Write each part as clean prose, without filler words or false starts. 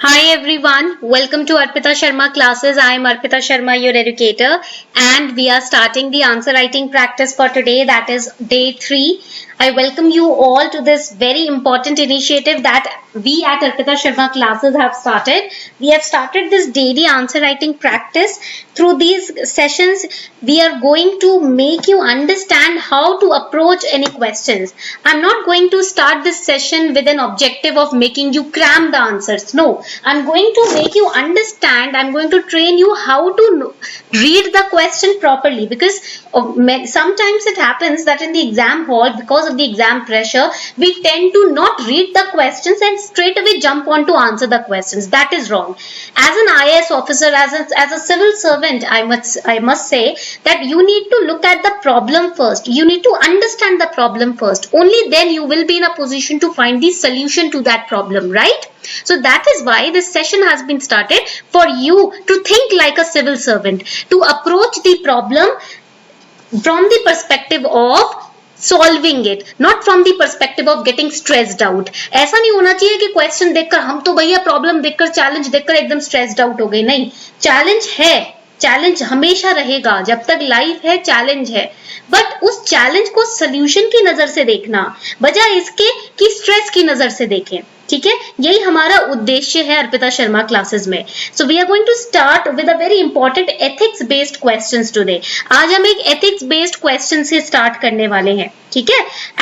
Hi everyone, welcome to Arpita Sharma classes. I am Arpita Sharma, your educator, and we are starting the answer writing practice for today, that is day 3. I welcome you all to this very important initiative that we at Arpita Sharma classes have started. We have started this daily answer writing practice. Through these sessions, we are going to make you understand how to approach any questions. I'm not going to start this session with an objective of making you cram the answers. No, I'm going to make you understand. I'm going to train you how to read the question properly, because sometimes it happens that in the exam hall, because of the exam pressure, we tend to not read the questions and straight away jump on to answer the questions. That is wrong. As an IAS officer, as a civil servant, I must say that you need to look at the problem first. You need to understand the problem first. Only then you will be in a position to find the solution to that problem, right? So that is why this session has been started, for you to think like a civil servant, to approach the problem from the perspective of solving it, not from the perspective of getting stressed out. ऐसा नहीं होना चाहिए कि question देखकर हम तो भैया problem देखकर चैलेंज देखकर एकदम स्ट्रेस्ड आउट हो गए. नहीं, चैलेंज है, चैलेंज हमेशा रहेगा. जब तक लाइफ है चैलेंज है, बट उस चैलेंज को सोल्यूशन की नजर से देखना बजाय इसके कि स्ट्रेस की नजर से देखें. ठीक है, यही हमारा उद्देश्य है अर्पिता शर्मा क्लासेस में. So we are going to start with a very important ethics based questions today. आज हम एक एथिक्स बेस्ड क्वेश्चन से स्टार्ट करने वाले हैं. ठीक है,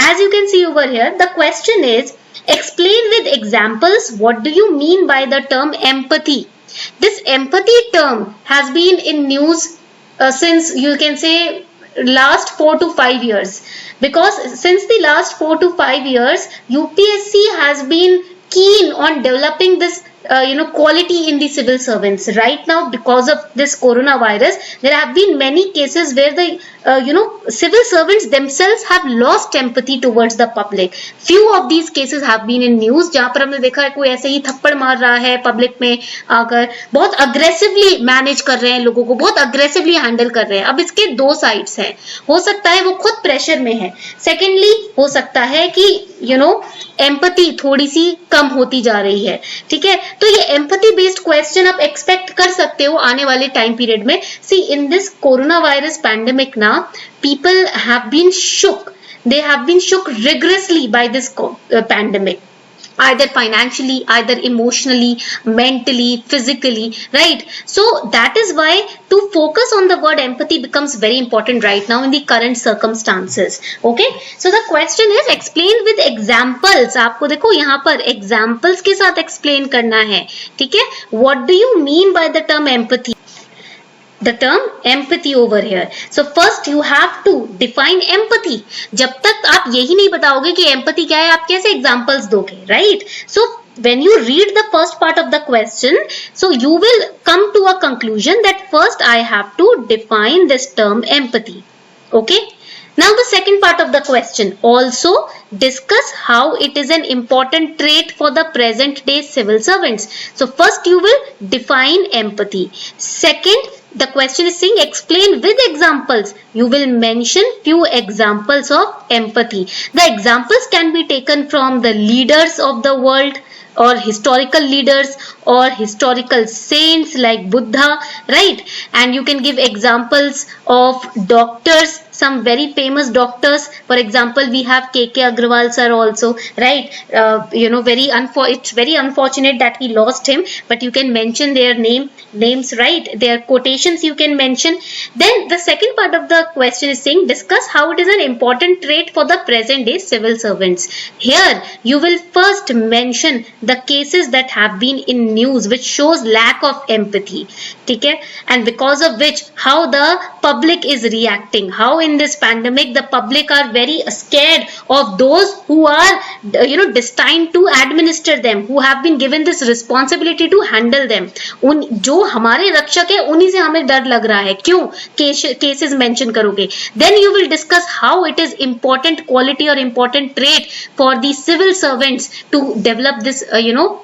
as you can see over here the question is, explain with examples what do you mean by the term empathy. This empathy term has been in news since, you can say, last 4 to 5 years, because since the last 4 to 5 years UPSC has been keen on developing this quality in the civil servants. Right now, because of this coronavirus, there have been many cases where the civil servants themselves have lost empathy towards the public. Few of these cases have been in news, जहाँ पर हमने देखा है कोई ऐसे ही थप्पड़ मार रहा है पब्लिक में आकर, बहुत अग्रेसिवली मैनेज कर रहे हैं लोगों को, बहुत अग्रेसिवली हैंडल कर रहे हैं. अब इसके दो साइड्स हैं. हो सकता है वो खुद प्रेशर में है. सेकेंडली, हो सकता है कि एम्पैथी थोड़ी सी कम होती जा रही है. ठीक है, तो ये एम्पैथी बेस्ड क्वेश्चन आप एक्सपेक्ट कर सकते हो आने वाले टाइम पीरियड में. See, in this corona virus pandemic ना, people have been shook. They have been shook rigorously by this pandemic, either financially, either emotionally, mentally, physically, right? So that is why to focus on the word empathy becomes very important right now in the current circumstances. Okay, so the question is, explain with examples. आपको देखो यहाँ पर examples के साथ explain करना है. ठीक है, what do you mean by the term empathy? The term empathy over here. So first you have to define empathy. जब तक आप यही नहीं बताओगे कि empathy क्या है, आप कैसे examples दोगे, right? So when you read the first part of the question, so you will come to a conclusion that first I have to define this term empathy. Okay? Now the second part of the question, also discuss how it is an important trait for the present day civil servants. So first you will define empathy. Second, the question is saying explain with examples. You will mention few examples of empathy. The examples can be taken from the leaders of the world, or historical leaders, or historical saints like Buddha, right? And you can give examples of doctors, some very famous doctors. For example, we have KK Agrawal sir also, right? It's very unfortunate that we lost him, but you can mention their names, right? Their quotations you can mention. Then the second part of the question is saying discuss how it is an important trait for the present day civil servants. Here you will first mention the cases that have been in news which shows lack of empathy. ठीक है, and because of which how the public is reacting, how in this pandemic the public are very scared of those who are destined to administer them, who have been given this responsibility to handle them. उन जो हमारे रक्षक है उन्हीं से हमें डर लग रहा है. क्यों? cases mention करोगे. Then you will discuss how it is important quality or important trait for the civil servants to develop this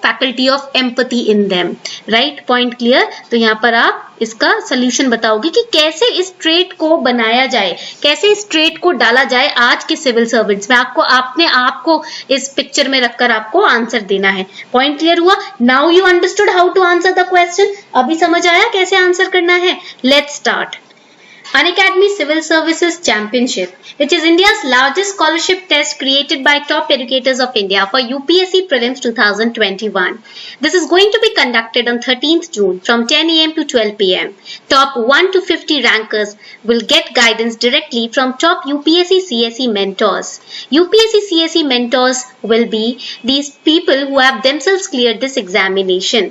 faculty of empathy in them. Right? Point clear? तो यहाँ पर आप इसका सोल्यूशन बताओगे कि कैसे इस ट्रेट को बनाया जाए, कैसे इस ट्रेट को डाला जाए आज के सिविल सर्वेंट्स में। आपको इस पिक्चर में रखकर आपको आंसर देना है। पॉइंट क्लियर हुआ? Now you understood how to answer the question. अभी समझ आया कैसे आंसर करना है? Let's start. Unacademy Civil Services Championship, which is India's largest scholarship test created by top educators of India for UPSC Prelims 2021. This is going to be conducted on 13th June from 10 a.m. to 12 p.m. Top 1 to 50 rankers will get guidance directly from top UPSC CSE mentors. UPSC CSE mentors will be these people who have themselves cleared this examination.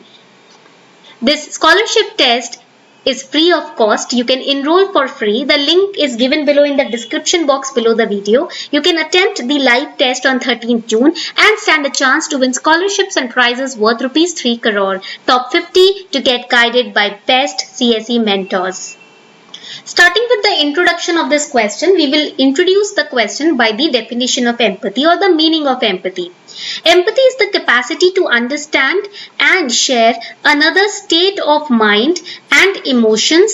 This scholarship test is free of cost. You can enroll for free. The link is given below in the description box below the video. You can attempt the live test on 13th June and stand a chance to win scholarships and prizes worth rupees 3 crore. Top 50 to get guided by best CSE mentors. Starting with the introduction of this question, we will introduce the question by the definition of empathy or the meaning of empathy. Empathy is the capacity to understand and share another's state of mind and emotions,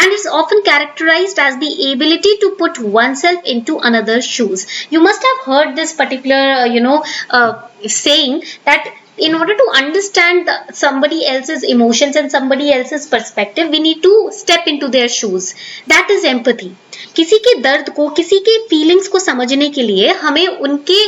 and is often characterized as the ability to put oneself into another's shoes. You must have heard this particular, saying that in order to understand somebody else's emotions and somebody else's perspective, we need to step into their shoes. That is empathy. किसी के दर्द को, किसी के feelings को समझने के लिए हमें उनके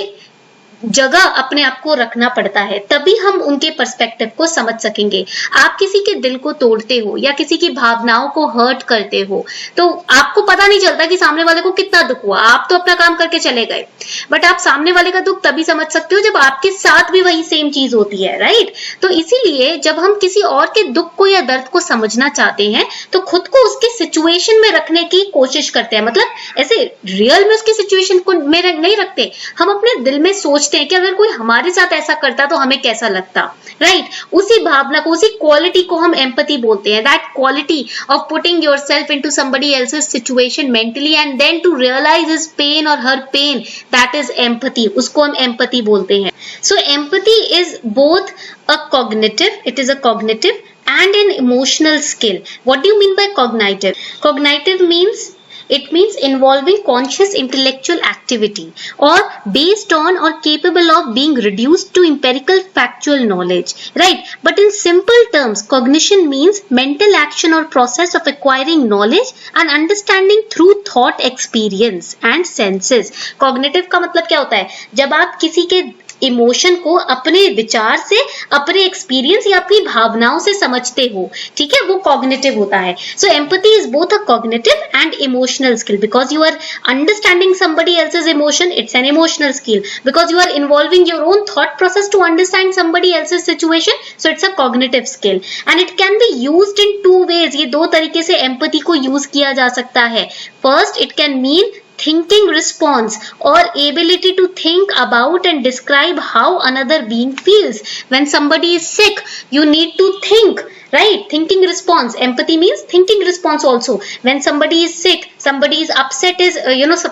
जगह अपने आप को रखना पड़ता है, तभी हम उनके पर्सपेक्टिव को समझ सकेंगे। आप किसी के दिल को तोड़ते हो या किसी की भावनाओं को हर्ट करते हो तो आपको पता नहीं चलता कि सामने वाले को कितना दुख हुआ, आप तो अपना काम करके चले गए, बट आप सामने वाले का दुख तभी समझ सकते हो जब आपके साथ भी वही सेम चीज होती है, राइट? तो इसीलिए जब हम किसी और के दुख को या दर्द को समझना चाहते हैं तो खुद को उसके सिचुएशन में रखने की कोशिश करते हैं। मतलब ऐसे रियल में उसकी सिचुएशन को में नहीं रखते, हम अपने दिल में सोचते हैं कि अगर कोई हमारे साथ ऐसा करता तो हमें कैसा लगता, राइट? उसी भावना को, उसी क्वालिटी को हम एम्पैथी बोलते हैं। That quality of putting yourself into somebody else's situation mentally and then to realise his pain और her pain, that is empathy. उसको हम एम्पैथी बोलते हैं। So empathy is both a cognitive, it is a cognitive and an emotional skill. What do you mean by cognitive? Cognitive means it means involving conscious intellectual activity or based on or capable of being reduced to empirical factual knowledge, right? But in simple terms, cognition means mental action or process of acquiring knowledge and understanding through thought, experience and senses. Cognitive का मतलब क्या होता है? जब आप किसी के emotion को अपने विचार से, अपने एक्सपीरियंस या अपनी भावनाओं से समझते हो, ठीक है, वो कॉग्निटिव होता है। So empathy is both a cognitive and emotional skill. Because you are understanding somebody else's emotion, it's an emotional skill. Because you are involving your own thought process to understand somebody else's situation, so it's a cognitive skill and it can be used in two ways. ये दो तरीके से empathy को use किया जा सकता है। First, it can mean thinking response or ability to think about and describe how another being feels. When somebody is sick, you need to think, right? Thinking response. Empathy means thinking response also. When somebody is sick, somebody is upset,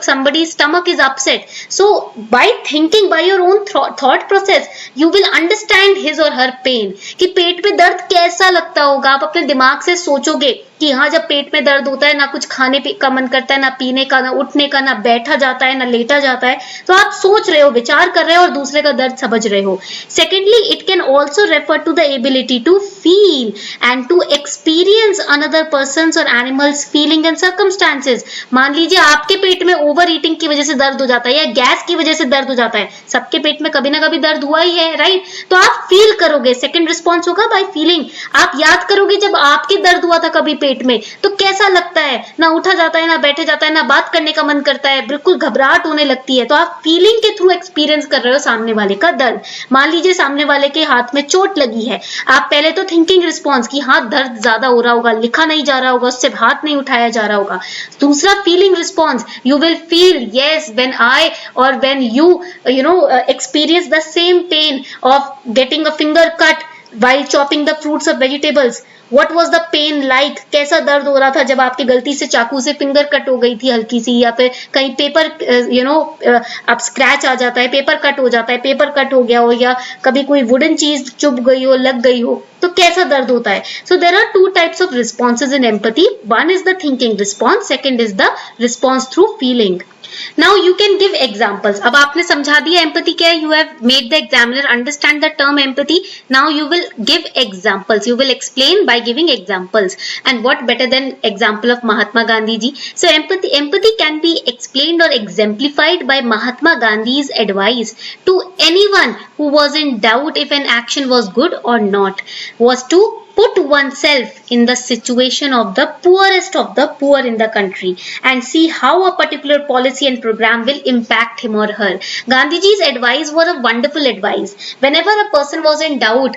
somebody's stomach is upset. So by thinking, by your own thought process, you will understand his or her pain. कि पेट में दर्द कैसा लगता होगा, आप अपने दिमाग से सोचोगे कि हाँ, जब पेट में दर्द होता है ना कुछ खाने का मन करता है, ना पीने का, ना उठने का, ना बैठा जाता है, ना लेटा जाता है, तो आप सोच रहे हो, विचार कर रहे हो और दूसरे का दर्द समझ रहे हो। Secondly, it can also refer to the ability to feel and to experience another person's or animal's feeling and circumstances. मान लीजिए आपके पेट में ओवर ईटिंग की वजह से दर्द हो जाता है या गैस की वजह से दर्द हो जाता है, सबके पेट में कभी ना कभी दर्द हुआ ही है, राइट? तो आप फील करोगे, सेकेंड रिस्पॉन्स होगा बाय फीलिंग। आप याद करोगे जब आपके दर्द हुआ था कभी पेट में तो कैसा लगता है, ना उठा जाता है, ना बैठे जाता है, ना बात करने का मन करता है, बिल्कुल घबराहट होने लगती है। तो आप फीलिंग के थ्रू एक्सपीरियंस कर रहे हो सामने वाले का दर्द। मान लीजिए सामने वाले के हाथ में चोट लगी है, आप पहले तो थिंकिंग रिस्पॉन्स की हाँ दर्द ज्यादा हो रहा होगा, लिखा नहीं जा रहा होगा, उससे हाथ नहीं उठाया जा रहा होगा। दूसरा feeling response, you will feel yes when I or when you experience the same pain of getting a finger cut, while chopping the fruits of vegetables? What was the pain like? कैसा दर्द हो रहा था जब आपकी गलती से चाकू से फिंगर कट हो गई थी हल्की सी, या फिर कहीं पेपर अब स्क्रैच आ जाता है, पेपर कट हो जाता है, पेपर कट हो गया हो, या कभी कोई वुडन चीज चुभ गई हो, लग गई हो, तो कैसा दर्द होता है? So there are two types of responses in empathy. One is the thinking response, second is the response through feeling. Now you can give examples. अब आपने समझा दिया empathy क्या है, you have made the examiner understand the term empathy. Now you will give examples. You will explain by giving examples. And what better than example of Mahatma Gandhi ji? So empathy can be explained or exemplified by Mahatma Gandhi's advice to anyone who was in doubt if an action was good or not, was to put oneself in the situation of the poorest of the poor in the country and see how a particular policy and program will impact him or her. Gandhiji's advice was a wonderful advice. Whenever a person was in doubt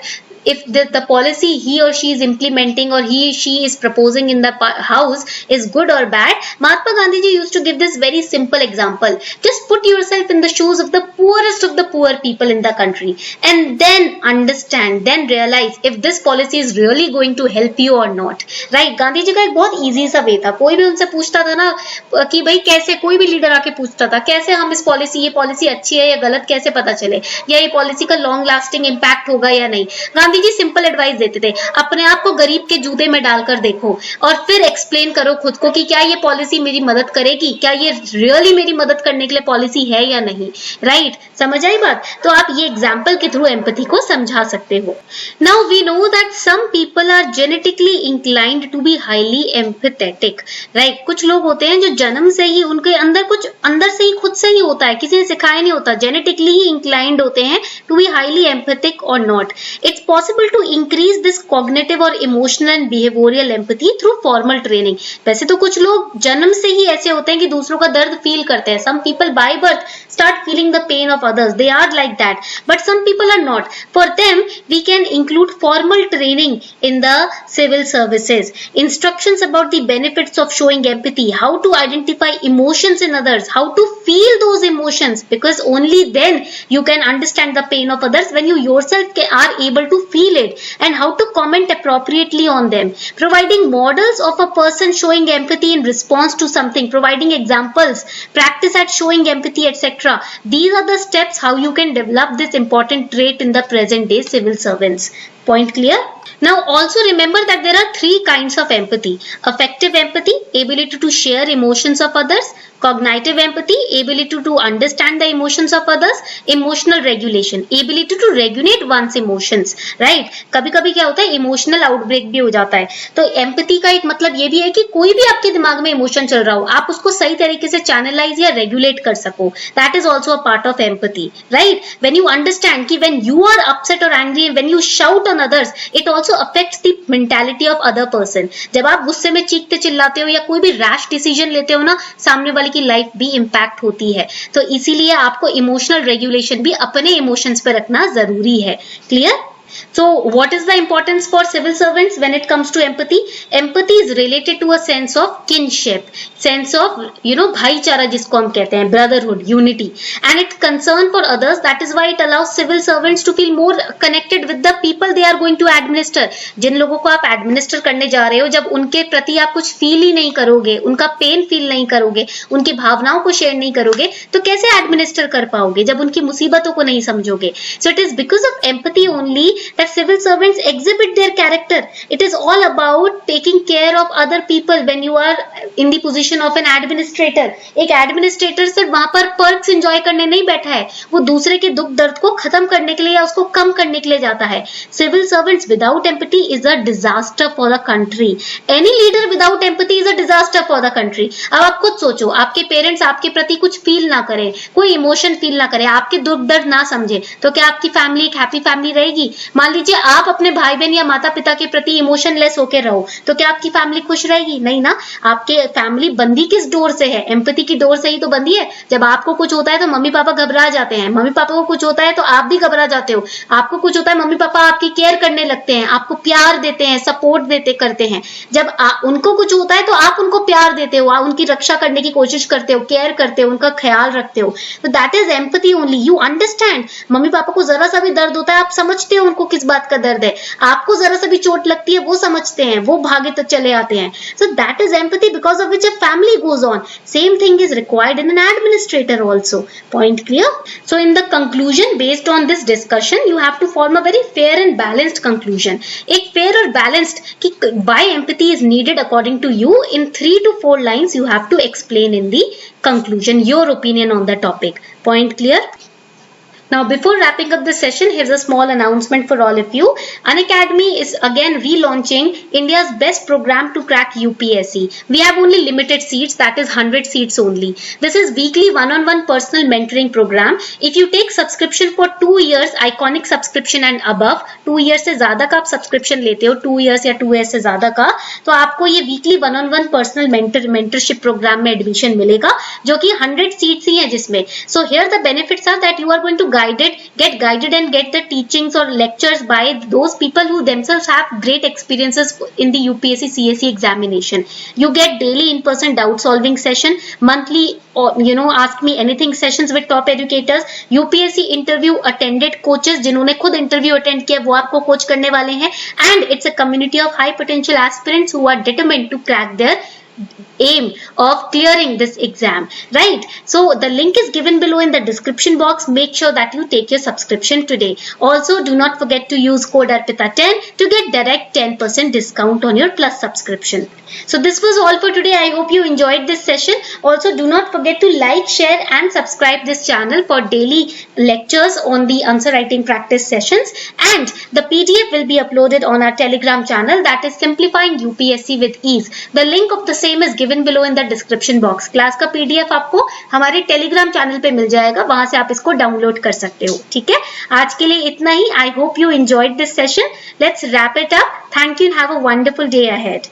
if the policy he or she is implementing or she is proposing in the house is good or bad, Mahatma Gandhi ji used to give this very simple example. Just put yourself in the shoes of the poorest of the poor people in the country and then understand, then realize if this policy is really going to help you or not. Right? Gandhi ji का एक बहुत easy सा वे था. कोई भी उनसे पूछता था ना कि भाई कैसे, कोई भी लीडर आके पूछता था कैसे हम इस पॉलिसी, ये पॉलिसी अच्छी है या गलत कैसे पता चले, या ये पॉलिसी का लॉन्ग लास्टिंग इम्पैक्ट होगा या नहीं. गांधी जी सिंपल एडवाइस देते थे, अपने आप को गरीब के जूते में डालकर देखो और फिर एक्सप्लेन करो खुद को कि क्या ये पॉलिसी मेरी मदद करेगी, क्या ये रियली मेरी मदद करने के लिए पॉलिसी है या नहीं. राइट? समझ आई बात? तो आप ये एग्जाम्पल के थ्रू एम्पैथी को समझा सकते हो. Now we know that some people are genetically inclined to be highly empathetic. Right? कुछ लोग होते हैं जो जन्म से ही उनके अंदर कुछ अंदर से ही खुद से ही होता है, किसी ने सिखाया नहीं होता, जेनेटिकली ही इंक्लाइंड होते हैं टू बी हाईली एम्पैथिक और not. It's possible to increase this cognitive or emotional and behavioral empathy through formal training. वैसे तो कुछ लोग जन्म से ही ऐसे होते हैं कि दूसरों का दर्द फील करते हैं. Some people by birth start feeling the pain of others. They are like that. But some people are not. For them, we can include formal training in the civil services. Instructions about the benefits of showing empathy, how to identify emotions in others, how to feel those emotions, because only then you can understand the pain of others when you yourself are able to feel it, and how to comment appropriately on them. Providing models of a person showing empathy in response to something, providing examples, practice at showing empathy, etc. These are the steps how you can develop this important trait in the present day civil servants. Point clear? Now also remember that there are three kinds of empathy. Affective empathy, ability to share emotions of others. Cognitive empathy, ability to understand the emotions of others. Emotional regulation, ability to regulate one's emotions. Right? कभी कभी क्या होता है, emotional outbreak भी हो जाता है. तो एम्पैथी का एक मतलब ये भी है कि कोई भी आपके दिमाग में इमोशन चल रहा हो, आप उसको सही तरीके से चैनलाइज या रेगुलेट कर सको. That is also a part of empathy. Right? When you understand कि व्हेन यू आर अपसेट और angry, when you shout on others, it also affects the mentality of other person. जब आप गुस्से में चीखते चिल्लाते हो या कोई भी रैश डिसीजन लेते हो ना, सामने वाले की लाइफ भी इंपैक्ट होती है. तो इसीलिए आपको इमोशनल रेगुलेशन भी अपने इमोशंस पे रखना जरूरी है. Clear? So what is the importance for civil servants when it comes to empathy? Empathy is related to a sense of kinship, sense of भाईचारा जिसको हम कहते हैं, brotherhood, unity, and it's concern for others. That is why it allows civil servants to feel more connected with the people they are going to administer. जिन लोगों को आप administer करने जा रहे हो, जब उनके प्रति आप कुछ फील ही नहीं करोगे, उनका पेन फील नहीं करोगे, उनकी भावनाओं को शेयर नहीं करोगे, तो कैसे एडमिनिस्टर कर पाओगे जब उनकी मुसीबतों को नहीं समझोगे. So it is because of empathy only that civil servants exhibit their character. It is all about taking care of other people when you are in the position of an administrator. एक administrator सिर्फ वहां पर perks enjoy करने नहीं बैठा है, वो दूसरे के दुख दर्द को खत्म करने के लिए या उसको कम करने के लिए जाता है. Civil servants without empathy is a disaster for the country. Any leader without empathy is a disaster for the country. अब आप खुद सोचो, आपके पेरेंट्स आपके प्रति कुछ फील ना करें, कोई इमोशन फील ना करें, आपके दुख दर्द ना समझे, तो क्या आपकी फैमिली एक हैप्पी फैमिली रहेगी? मान लीजिए आप अपने भाई बहन या माता पिता के प्रति इमोशनलेस होकर रहो, तो क्या आपकी फैमिली खुश रहेगी? नहीं ना. आपके फैमिली बंदी किस डोर से है? एम्पैथी की डोर से ही तो बंदी है. जब आपको कुछ होता है तो मम्मी पापा घबरा जाते हैं, मम्मी पापा को कुछ होता है तो आप भी घबरा जाते हो, आपको कुछ होता है मम्मी पापा आपकी केयर करने लगते हैं, आपको प्यार देते हैं, सपोर्ट देते करते हैं. जब उनको कुछ होता है तो आप उनको प्यार देते हो, उनकी रक्षा करने की कोशिश करते हो, केयर करते हो, उनका ख्याल रखते हो. तो that is empathy only. You understand. Mummy papa को जरा सा भी दर्द होता है, आप समझते हो को किस बात का दर्द है, आपको जरा सा भी चोट लगती है वो समझते हैं, वो भागे तो चले आते हैं. So that is empathy because of which a family goes on. Same thing is required in an administrator also. Point clear? So in the conclusion, based on this discussion, you have to form a very fair and balanced conclusion. एक fair और balanced कि why empathy is needed according to you, in 3 to 4 lines you have to explain in the conclusion your opinion on the topic. Point clear? Now, before wrapping up this session, here's a small announcement for all of you. Unacademy is again relaunching India's best program to crack UPSC. We have only limited seats, that is 100 seats only. This is weekly one-on-one personal mentoring program. If you take subscription for 2 years, iconic subscription and above, 2 years से ज़्यादा का आप subscription लेते हो, 2 years या 2 years से ज़्यादा का, तो आपको ये weekly one-on-one personal mentorship program में admission मिलेगा, जो कि 100 seats ही हैं जिसमें. So here the benefits are that you are going to get guided and get the teachings or lectures by those people who themselves have great experiences in the UPSC CSE examination. You get daily in-person doubt solving session, monthly ask me anything sessions with top educators, UPSC interview attended coaches जिन्होंने खुद interview attend किया वो आपको coach करने वाले हैं, and it's a community of high potential aspirants who are determined to crack their aim of clearing this exam, right? So the link is given below in the description box. Make sure that you take your subscription today. Also, do not forget to use code ARPITA10 to get direct 10% discount on your plus subscription. So this was all for today. I hope you enjoyed this session. Also, do not forget to like, share and subscribe this channel for daily lectures on the answer writing practice sessions, and the PDF will be uploaded on our Telegram channel, that is Simplifying UPSC with Ease. The link of the same is given below in the description box. Class का PDF आपको हमारे Telegram channel पे मिल जाएगा, वहां से आप इसको download कर सकते हो. ठीक है, आज के लिए इतना ही. I hope you enjoyed this session. Let's wrap it up. Thank you and have a wonderful day ahead.